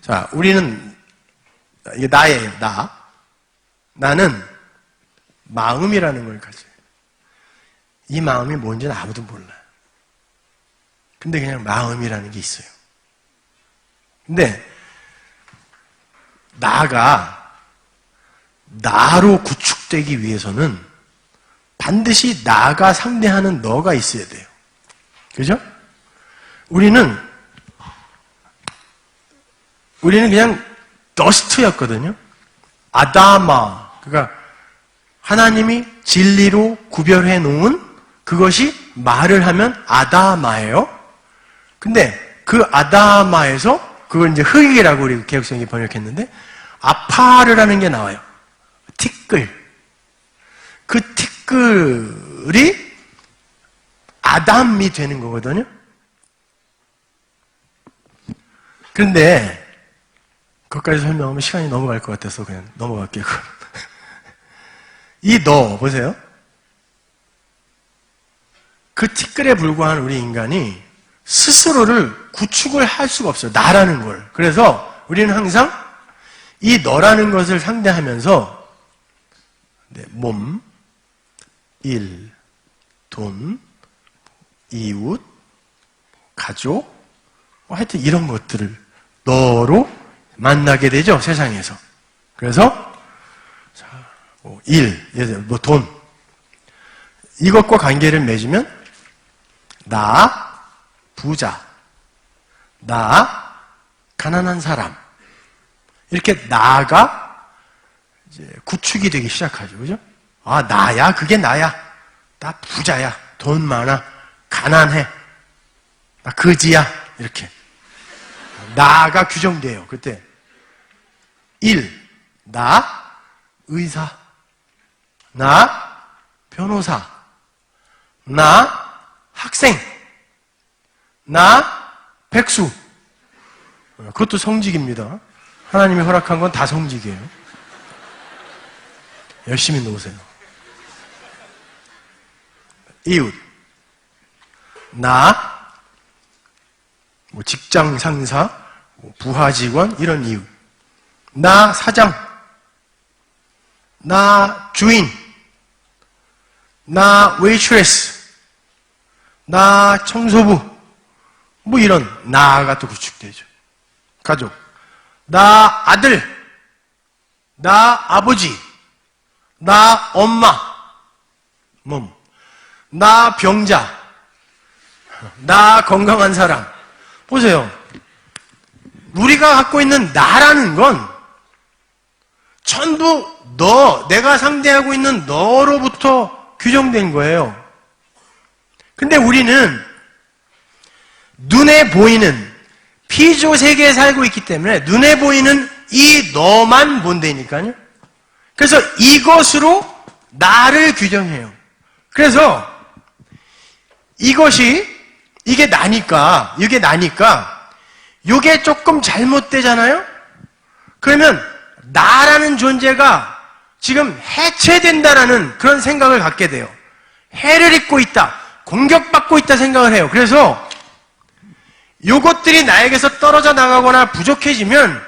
자, 우리는, 이게 나예요, 나. 나는 마음이라는 걸 가져요. 이 마음이 뭔지는 아무도 몰라요. 근데 그냥 마음이라는 게 있어요. 근데 나가 나로 구축되기 위해서는 반드시 나가 상대하는 너가 있어야 돼요. 그죠? 우리는 그냥 더스트였거든요. 아다마. 그러니까 하나님이 진리로 구별해 놓은 그것이 말을 하면 아다마예요. 근데 그 아다마에서 그걸 이제 흑이라고 우리 개혁성이 번역했는데 아파르라는 게 나와요. 티끌. 그 티끌이 아담이 되는 거거든요. 그런데 그것까지 설명하면 시간이 넘어갈 것 같아서 그냥 넘어갈게요. 이 너 보세요. 그 티끌에 불과한 우리 인간이 스스로를 구축을 할 수가 없어요. 나라는 걸. 그래서 우리는 항상 이 너라는 것을 상대하면서 몸, 일, 돈, 이웃, 가족, 하여튼 이런 것들을 너로 만나게 되죠, 세상에서. 그래서 일, 예를 들어 뭐 돈, 이것과 관계를 맺으면 나 부자, 나 가난한 사람, 이렇게 나가 이제 구축이 되기 시작하죠, 그죠? 아, 나야, 그게 나야. 나 부자야, 돈 많아, 가난해, 나 거지야, 이렇게 나가 규정돼요. 그때 일, 나 의사, 나 변호사, 나 학생, 나 백수. 그것도 성직입니다. 하나님이 허락한 건 다 성직이에요. 열심히 놓으세요. 이웃, 나 뭐 직장 상사, 뭐 부하 직원, 이런 이웃. 나 사장, 나 주인, 나 웨이트레스, 나 청소부, 뭐 이런 나가 또 구축되죠. 가족, 나 아들, 나 아버지, 나 엄마, 몸, 나 병자, 나 건강한 사람. 보세요. 우리가 갖고 있는 나라는 건 전부 내가 상대하고 있는 너로부터 규정된 거예요. 근데 우리는 눈에 보이는 피조 세계에 살고 있기 때문에 눈에 보이는 이 너만 본다니까요. 그래서 이것으로 나를 규정해요. 그래서 이게 나니까 이게 조금 잘못되잖아요? 그러면 나라는 존재가 지금 해체된다라는 그런 생각을 갖게 돼요. 해를 입고 있다, 공격받고 있다 생각을 해요. 그래서 이것들이 나에게서 떨어져 나가거나 부족해지면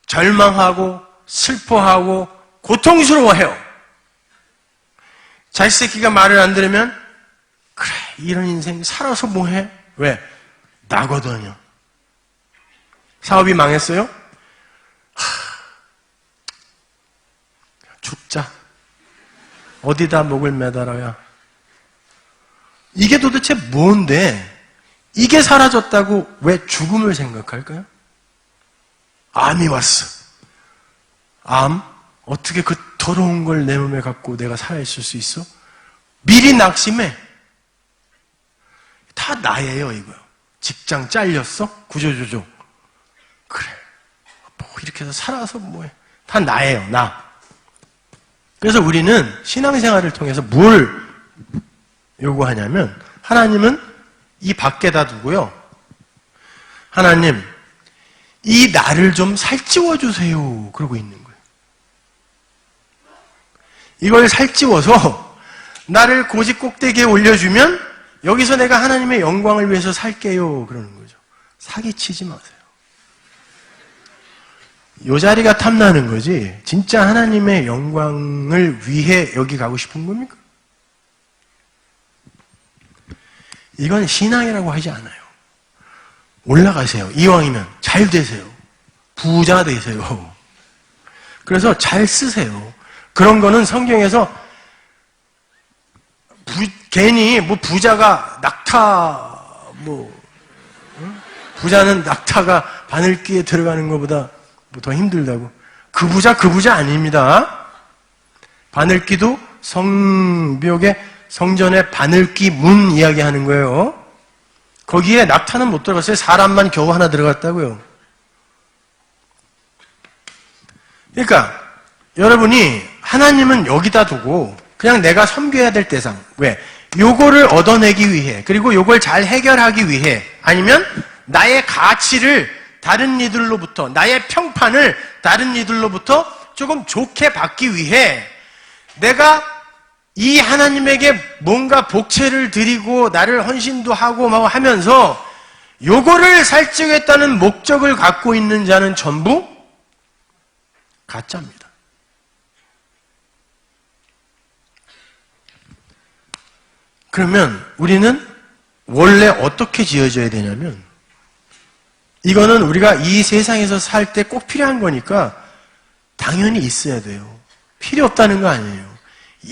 절망하고 슬퍼하고 고통스러워해요. 자식 새끼가 말을 안 들으면 그래, 이런 인생 살아서 뭐해? 왜? 나거든요. 사업이 망했어요? 죽자. 어디다 목을 매달아야. 이게 도대체 뭔데 이게 사라졌다고 왜 죽음을 생각할까요? 암이 왔어. 암? 어떻게 그 더러운 걸 내 몸에 갖고 내가 살아있을 수 있어? 미리 낙심해. 다 나예요, 이거요. 직장 잘렸어? 구조조조. 그래. 뭐 이렇게 해서 살아서 뭐해. 다 나예요, 나. 그래서 우리는 신앙생활을 통해서 뭘 요구하냐면, 하나님은 이 밖에다 두고요. 하나님, 이 나를 좀 살찌워 주세요. 그러고 있는 거예요. 이걸 살찌워서 나를 고지 꼭대기에 올려주면 여기서 내가 하나님의 영광을 위해서 살게요. 그러는 거죠. 사기치지 마세요. 요 자리가 탐나는 거지 진짜 하나님의 영광을 위해 여기 가고 싶은 겁니까? 이건 신앙이라고 하지 않아요. 올라가세요. 이왕이면 잘 되세요. 부자 되세요. 그래서 잘 쓰세요. 그런 거는 성경에서 괜히 뭐 부자가 낙타 부자는 낙타가 바늘귀에 들어가는 것보다 뭐 더 힘들다고. 그 부자 아닙니다. 바늘귀도 성벽에 성전의 바늘귀 문 이야기하는 거예요. 거기에 낙타는 못 들어갔어요. 사람만 겨우 하나 들어갔다고요. 그러니까 여러분이 하나님은 여기다 두고 그냥 내가 섬겨야 될 대상. 왜? 요거를 얻어내기 위해, 그리고 요걸 잘 해결하기 위해, 아니면 나의 가치를 다른 이들로부터, 나의 평판을 다른 이들로부터 조금 좋게 받기 위해 내가 이 하나님에게 뭔가 복채를 드리고 나를 헌신도 하고 막 하면서 요거를 살찌겠다는 목적을 갖고 있는 자는 전부 가짜입니다. 그러면 우리는 원래 어떻게 지어져야 되냐면, 이거는 우리가 이 세상에서 살 때 꼭 필요한 거니까 당연히 있어야 돼요. 필요 없다는 거 아니에요.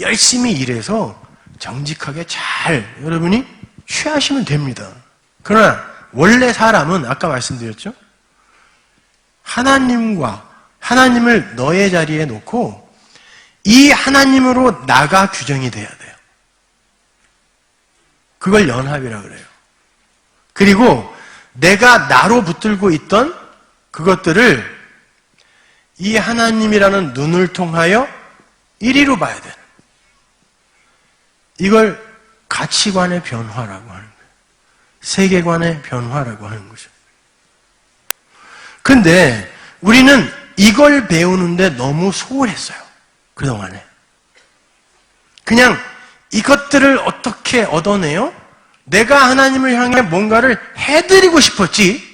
열심히 일해서 정직하게 잘 여러분이 취하시면 됩니다. 그러나 원래 사람은 아까 말씀드렸죠? 하나님을 너의 자리에 놓고 이 하나님으로 나가 규정이 돼야 돼요. 그걸 연합이라 그래요. 그리고 내가 나로 붙들고 있던 그것들을 이 하나님이라는 눈을 통하여 이리로 봐야 돼요. 이걸 가치관의 변화라고 하는 거예요. 세계관의 변화라고 하는 거죠. 근데 우리는 이걸 배우는데 너무 소홀했어요. 그동안에. 그냥 이것들을 어떻게 얻어내요? 내가 하나님을 향해 뭔가를 해드리고 싶었지.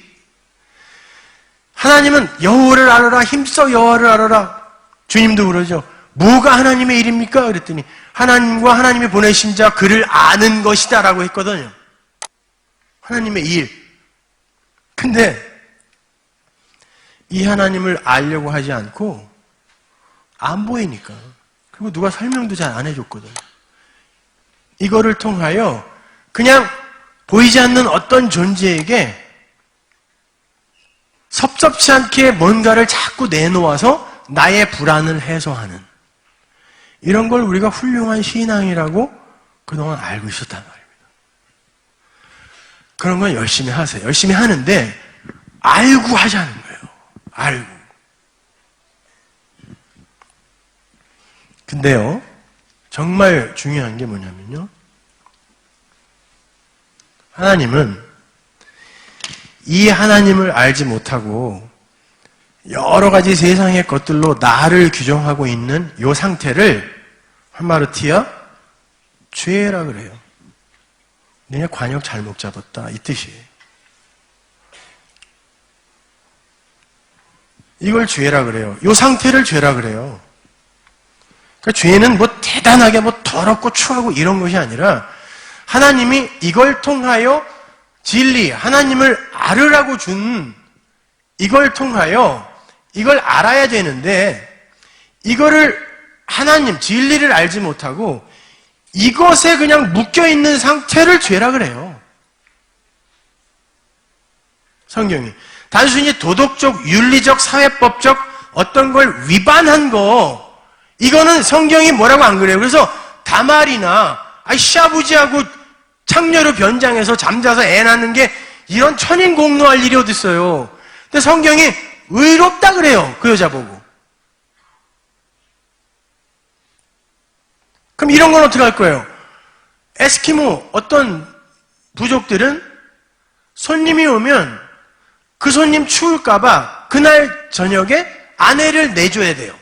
하나님은 여호와를 알아라, 힘써 여호와를 알아라. 주님도 그러죠. 뭐가 하나님의 일입니까? 그랬더니 하나님과 하나님이 보내신 자 그를 아는 것이다 라고 했거든요. 하나님의 일. 근데 이 하나님을 알려고 하지 않고 안 보이니까, 그리고 누가 설명도 잘 안 해줬거든요. 이거를 통하여 그냥 보이지 않는 어떤 존재에게 섭섭치 않게 뭔가를 자꾸 내놓아서 나의 불안을 해소하는, 이런 걸 우리가 훌륭한 신앙이라고 그동안 알고 있었단 말입니다. 그런 건 열심히 하세요. 열심히 하는데 알고 하자는 거예요. 알고. 근데요, 정말 중요한 게 뭐냐면요, 하나님은 이 하나님을 알지 못하고 여러 가지 세상의 것들로 나를 규정하고 있는 이 상태를 하마르티아 죄라 그래요. 너네 관역 잘못 잡았다, 이 뜻이에요. 이걸 죄라 그래요. 이 상태를 죄라 그래요. 그러니까 죄는 뭐 대단하게 뭐 더럽고 추하고 이런 것이 아니라 하나님이 이걸 통하여 진리, 하나님을 알으라고 준 이걸 통하여 이걸 알아야 되는데, 이거를 하나님, 진리를 알지 못하고 이것에 그냥 묶여있는 상태를 죄라 그래요. 성경이. 단순히 도덕적, 윤리적, 사회법적 어떤 걸 위반한 거, 이거는 성경이 뭐라고 안 그래요. 그래서 다말이나 시아버지하고 창녀로 변장해서 잠자서 애 낳는 게 이런 천인공노할 일이 어딨어요. 근데 성경이 의롭다 그래요. 그 여자 보고. 그럼 이런 건 어떻게 할 거예요? 에스키모 어떤 부족들은 손님이 오면 그 손님 추울까봐 그날 저녁에 아내를 내줘야 돼요.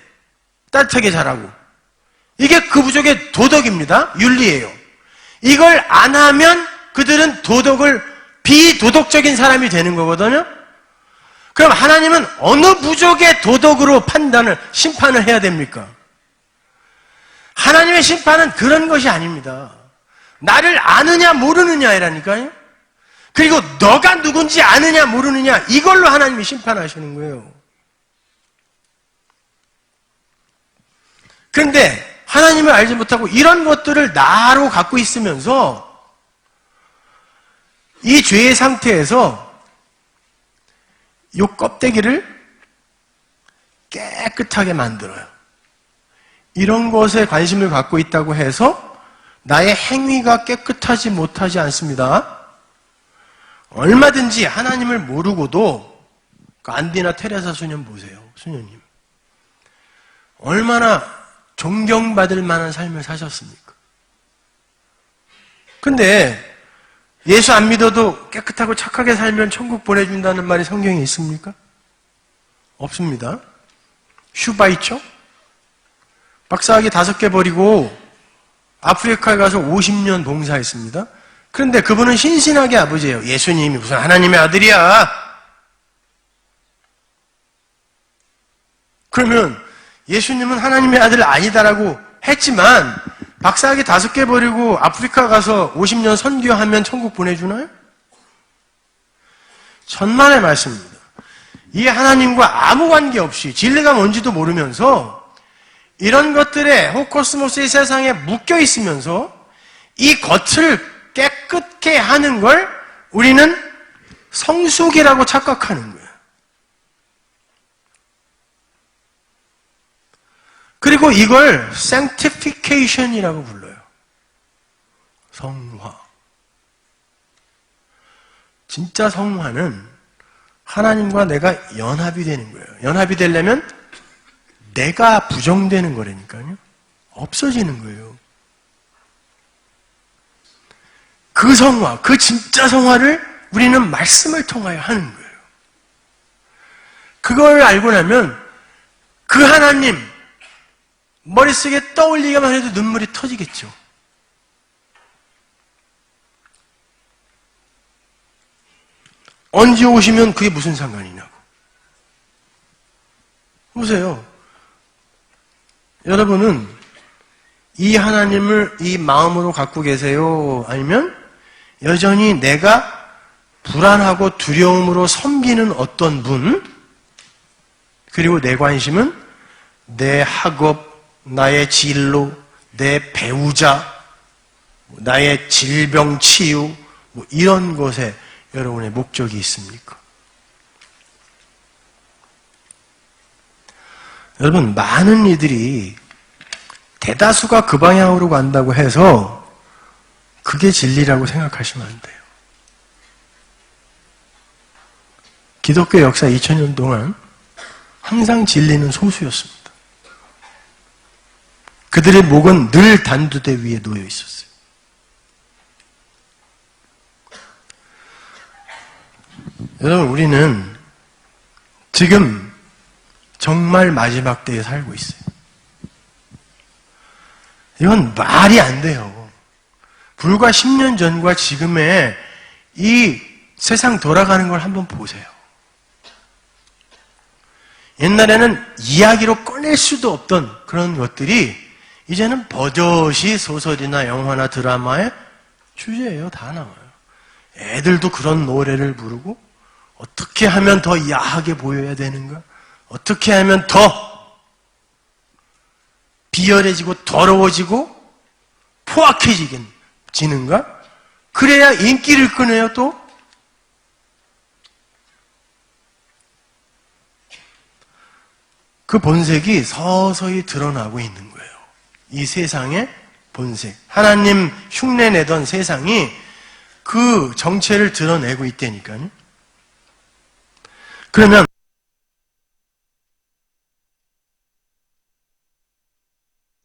따뜻하게 자라고. 이게 그 부족의 도덕입니다. 윤리예요. 이걸 안 하면 그들은 비도덕적인 사람이 되는 거거든요. 그럼 하나님은 어느 부족의 도덕으로 심판을 해야 됩니까? 하나님의 심판은 그런 것이 아닙니다. 나를 아느냐 모르느냐라니까요. 그리고 너가 누군지 아느냐 모르느냐 이걸로 하나님이 심판하시는 거예요. 그런데 하나님을 알지 못하고 이런 것들을 나로 갖고 있으면서 이 죄의 상태에서 이 껍데기를 깨끗하게 만들어요. 이런 것에 관심을 갖고 있다고 해서 나의 행위가 깨끗하지 못하지 않습니다. 얼마든지 하나님을 모르고도 안디나 테레사 수녀 보세요. 수녀님. 얼마나 존경받을 만한 삶을 사셨습니까? 근데 예수 안 믿어도 깨끗하고 착하게 살면 천국 보내준다는 말이 성경에 있습니까? 없습니다. 슈바이처? 박사학위 5개 버리고 아프리카에 가서 50년 봉사했습니다. 그런데 그분은 신신하게 아버지예요. 예수님이 무슨 하나님의 아들이야. 그러면 예수님은 하나님의 아들 아니다라고 했지만 박사학위 5개 버리고 아프리카 가서 50년 선교하면 천국 보내주나요? 천만의 말씀입니다. 이 하나님과 아무 관계없이 진리가 뭔지도 모르면서 이런 것들에 호코스모스의 세상에 묶여 있으면서 이 겉을 깨끗게 하는 걸 우리는 성숙이라고 착각하는 거예요. 그리고 이걸 sanctification이라고 불러요. 성화. 진짜 성화는 하나님과 내가 연합이 되는 거예요. 연합이 되려면 내가 부정되는 거라니까요. 없어지는 거예요. 그 성화, 그 진짜 성화를 우리는 말씀을 통하여 하는 거예요. 그걸 알고 나면 그 하나님, 머릿속에 떠올리기만 해도 눈물이 터지겠죠. 언제 오시면 그게 무슨 상관이냐고. 보세요. 여러분은 이 하나님을 이 마음으로 갖고 계세요? 아니면 여전히 내가 불안하고 두려움으로 섬기는 어떤 분? 그리고 내 관심은 내 학업, 나의 진로, 내 배우자, 나의 질병 치유, 이런 것에 여러분의 목적이 있습니까? 여러분, 많은 이들이 대다수가 그 방향으로 간다고 해서 그게 진리라고 생각하시면 안 돼요. 기독교 역사 2000년 동안 항상 진리는 소수였습니다. 그들의 목은 늘 단두대 위에 놓여 있었어요. 여러분, 우리는 지금 정말 마지막 때에 살고 있어요. 이건 말이 안 돼요. 불과 10년 전과 지금의 이 세상 돌아가는 걸 한번 보세요. 옛날에는 이야기로 꺼낼 수도 없던 그런 것들이 이제는 버젓이 소설이나 영화나 드라마의 주제예요. 다 나와요. 애들도 그런 노래를 부르고 어떻게 하면 더 야하게 보여야 되는가? 어떻게 하면 더 비열해지고 더러워지고 포악해지는가? 그래야 인기를 끄네요, 또. 그 본색이 서서히 드러나고 있는 거예요. 이 세상의 본색. 하나님 흉내내던 세상이 그 정체를 드러내고 있다니까요. 그러면